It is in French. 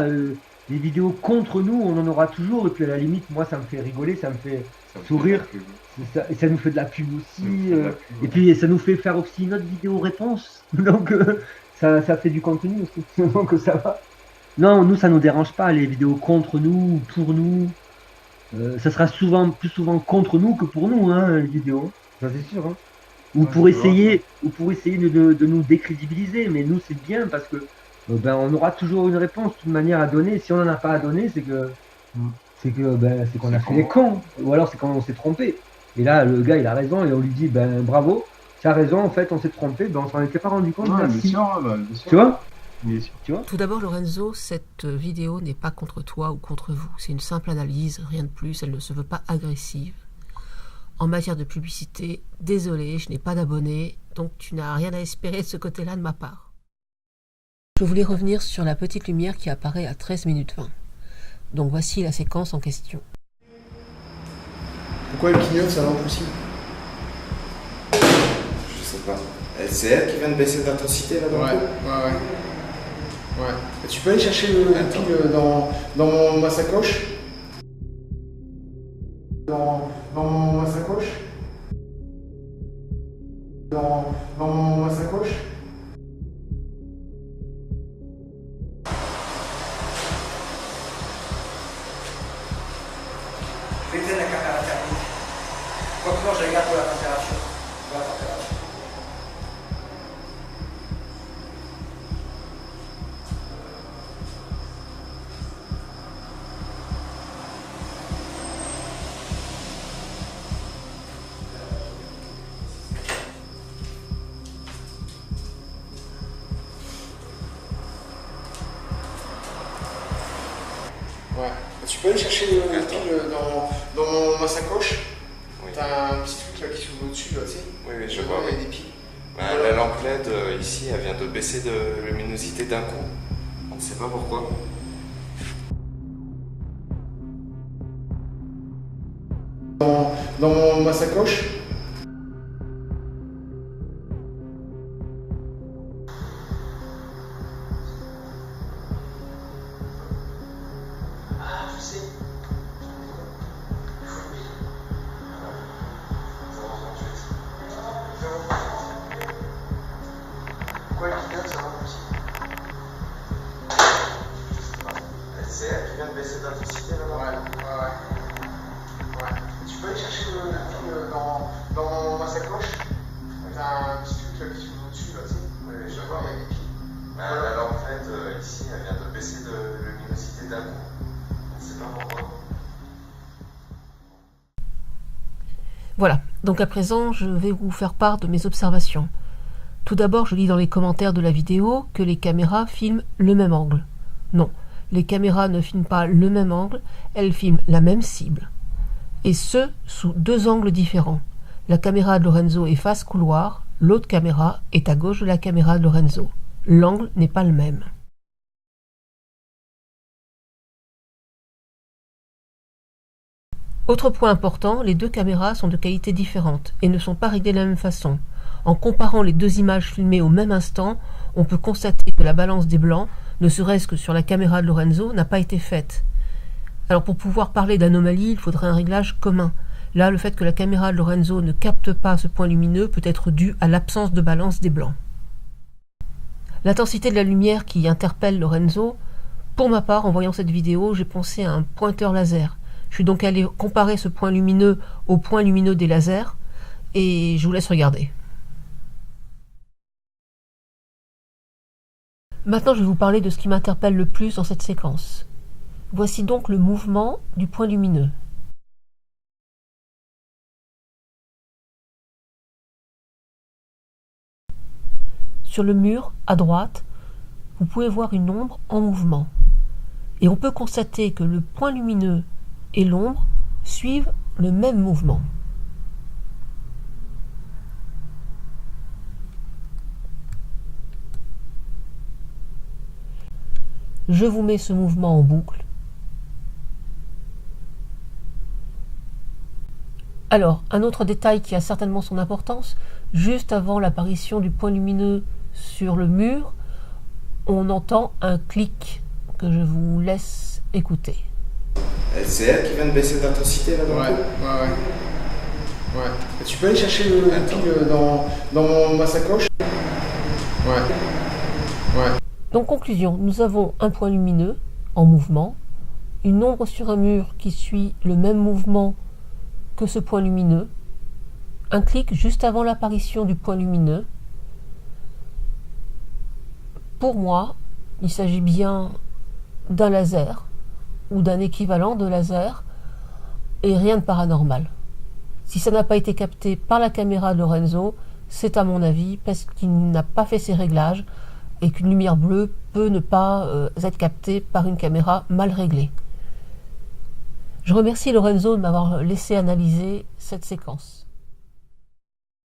Les vidéos contre nous, on en aura toujours, et puis à la limite, moi, ça me fait rigoler, ça me fait Ça me fait de la sourire, pub. et ça nous fait de la pub Ça nous aussi, fait de la pub, et ouais. puis ça nous fait faire aussi une autre vidéo réponse, donc ça fait du contenu aussi, donc ça va. Non, nous, ça nous dérange pas, les vidéos contre nous, ou pour nous. Ça sera plus souvent contre nous que pour nous, hein, les vidéos. Ça, c'est sûr, hein. Ouais, je peux voir ça. Ou pour essayer de nous décrédibiliser. Mais nous, c'est bien parce que ben, on aura toujours une réponse, de toute manière à donner. Si on n'en a pas à donner, c'est qu'on C'est a fait les con. cons. Ou alors c'est quand on s'est trompé. Et là, le gars, il a raison et on lui dit, ben bravo, tu as raison, en fait, on s'est trompé, ben on s'en était pas rendu compte, Ouais, bien merci. sûr, ouais, bah, bien sûr. Tu vois? Bien sûr. Tu vois? Tout d'abord, Lorenzo, cette vidéo n'est pas contre toi ou contre vous. C'est une simple analyse, rien de plus. Elle ne se veut pas agressive. En matière de publicité, désolé, je n'ai pas d'abonnés, donc tu n'as rien à espérer de ce côté-là de ma part. Je voulais revenir sur la petite lumière qui apparaît à 13 minutes 20. Donc voici la séquence en question. Pourquoi elle clignote sa lampe aussi? Je sais pas. C'est elle qui vient de baisser d'intensité là dans Ouais, le ouais, coup. ouais. Ouais. Et tu peux aller chercher le pile dans ma sacoche? Dans ma sacoche? Dans ma sacoche? Je vais éteindre la caméra thermique. Quoi que non, je regarde pour la température. Pour la température. Ouais. Et tu peux aller chercher le pile dans ma sacoche? Oui. T'as un petit truc là qui s'ouvre au-dessus, là, tu sais? Oui, oui, je Dedans, vois. il y Oui. a des piles. Bah, Voilà. la lampe LED ici, elle vient de baisser de luminosité d'un coup. On ne sait pas pourquoi. Dans ma sacoche? Ah, je sais. Pourquoi elle clignote sa lampe aussi? C'est elle qui vient de baisser d'intensité là Ouais, ouais. Ouais. Et tu peux aller chercher le pile dans ma sacoche? T'as un petit truc là qui s'ouvre au-dessus, là, tu sais? Oui, oui, je Dedans, vois. il y a des piles. Bah, la lampe LED ici, elle vient de baisser de luminosité d'un coup. On ne sait pas pourquoi. Voilà, donc à présent, je vais vous faire part de mes observations. Tout d'abord, je lis dans les commentaires de la vidéo que les caméras filment le même angle. Non, les caméras ne filment pas le même angle, elles filment la même cible. Et ce, sous deux angles différents. La caméra de Lorenzo est face couloir, l'autre caméra est à gauche de la caméra de Lorenzo. L'angle n'est pas le même. Autre point important, les deux caméras sont de qualité différente et ne sont pas réglées de la même façon. En comparant les deux images filmées au même instant, on peut constater que la balance des blancs, ne serait-ce que sur la caméra de Lorenzo, n'a pas été faite. Alors pour pouvoir parler d'anomalie, il faudrait un réglage commun. Là, le fait que la caméra de Lorenzo ne capte pas ce point lumineux peut être dû à l'absence de balance des blancs. L'intensité de la lumière qui interpelle Lorenzo, pour ma part, en voyant cette vidéo, j'ai pensé à un pointeur laser. Je suis donc allé comparer ce point lumineux au point lumineux des lasers, et je vous laisse regarder. Maintenant, je vais vous parler de ce qui m'interpelle le plus dans cette séquence. Voici donc le mouvement du point lumineux. Sur le mur, à droite, vous pouvez voir une ombre en mouvement. Et on peut constater que le point lumineux et l'ombre suivent le même mouvement. Je vous mets ce mouvement en boucle. Alors, un autre détail qui a certainement son importance, juste avant l'apparition du point lumineux sur le mur, on entend un clic que je vous laisse écouter. C'est elle qui vient de baisser d'intensité là dans le coup. Ouais. Et tu peux aller chercher le ping dans ma sacoche? Ouais. Donc conclusion, nous avons un point lumineux en mouvement, une ombre sur un mur qui suit le même mouvement que ce point lumineux, un clic juste avant l'apparition du point lumineux. Pour moi, il s'agit bien d'un laser ou d'un équivalent de laser et rien de paranormal. Si ça n'a pas été capté par la caméra de Lorenzo, c'est à mon avis parce qu'il n'a pas fait ses réglages et qu'une lumière bleue peut ne pas être captée par une caméra mal réglée. Je remercie Lorenzo de m'avoir laissé analyser cette séquence.